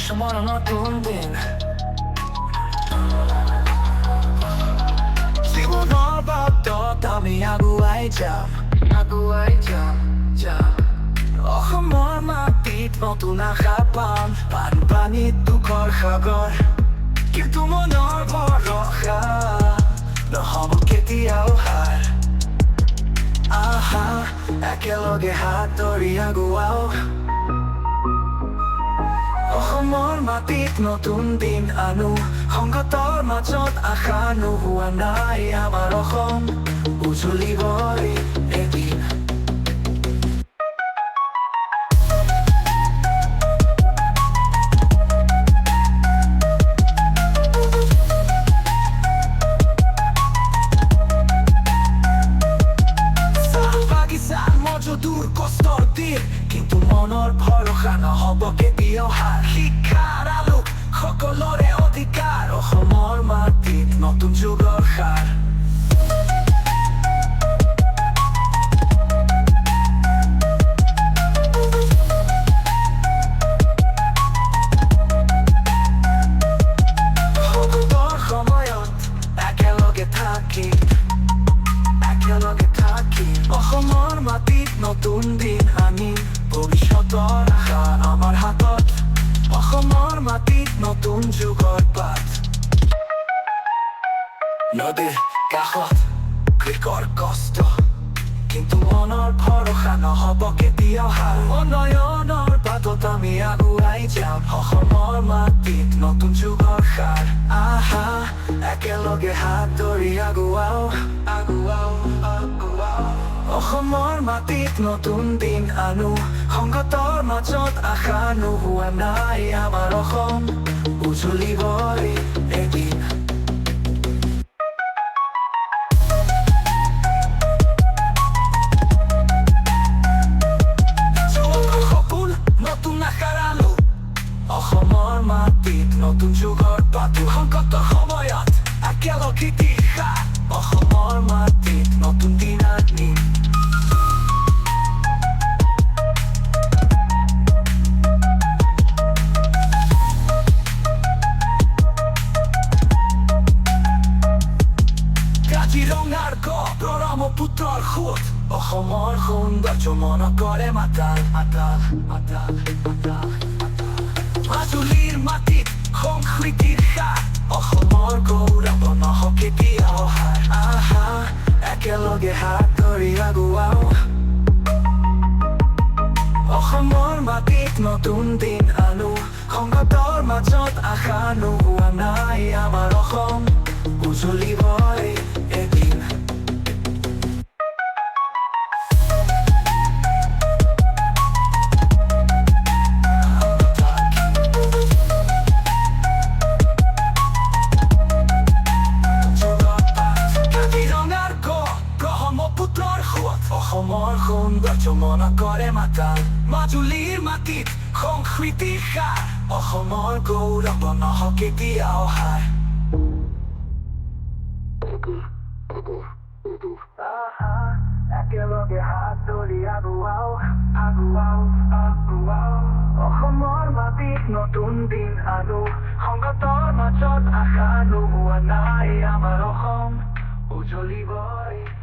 অসমৰ নতুন দিন জীৱনৰ বাটত আমি আগুৱাই যাম অসমৰ মাটিত নতুন আশা পাম বানপানীত দুখৰ সাগৰ কিন্তু মনৰ ভৰসা নহ'ব কেতিয়াও হাৰ আহা একেলগে হাত ধৰি আগুৱাও অসমৰ মাটিত নতুন দিন আনো সংকটৰ মাজত আশা নোহোৱা নাই আমাৰ অসম উজ্বলিবই এদিন দূৰ কষ্টৰ দিন কিন্তু মনৰ ভৰসা নহ'ব কেতিয়াও হাৰ শিক্ষাৰ আলোক সকলোৰে অধিকাৰ অসমৰ মাটিত নতুন যুগৰ সাৰ সংকটৰ সময়ত একেলগে থাকি অসমৰ মাটিত নতুন দিন আনিম ভৱিষ্যতৰ আশা আমাৰ হাতত অসমৰ মাটিত নতুন যুগৰ বাট নদীৰ কাষত কৃষকৰ কষ্ট কিন্তু মনৰ ভৰসা নহ'ব কেতিয়াও হাৰ উন্নয়নৰ বাটত আমি আগুৱাই যাম অসমৰ মাটিত নতুন যুগৰ সাৰ আহা একেলগে হাত ধৰি আগুৱাও অসমৰ মাটিত নতুন দিন আনো সংকটৰ মাজত আশা নোহোৱা নাই আমাৰ অসম উজ্বলিবই এদিন সপোন নতুন আশাৰ আলো অসমৰ মাটিত নতুন যুগৰ বাটু সংকটৰ সময়ত একেলগে দিশা অসমৰ মাটিত নতুন দিন আনিম কাজিৰঙাৰ গড় ব্ৰহ্মপুত্ৰৰ সোঁত অসমৰ সৌন্দৰ্য মন কৰে মাতাল মাজুলীৰ মাটিত সংস্কৃতিৰ সাৰ অসমৰ গৌৰৱ নহ'ব কেতিয়াও হাৰ আহা একেলগে হাত ধৰি আগুৱাও অসমৰ মাটিত নতুন দিন আনো সংকটৰ মাজত আশা নোহোৱা নাই আমাৰ অসম উজ্বলিবই এদিন অসমৰ সৌন্দৰ্য মন কৰে মাতাল মাজুলীৰ মাটিত সংস্কৃতিৰ সাৰ অসমৰ গৌৰৱ নহ'ব কেতিয়াও হাৰ একেলগে হাত ধৰি আগুৱাও অসমৰ মাটিত নতুন দিন আনো সংকটৰ মাজত আশা নোহোৱা নাই আমাৰ অসম উজ্বলিবই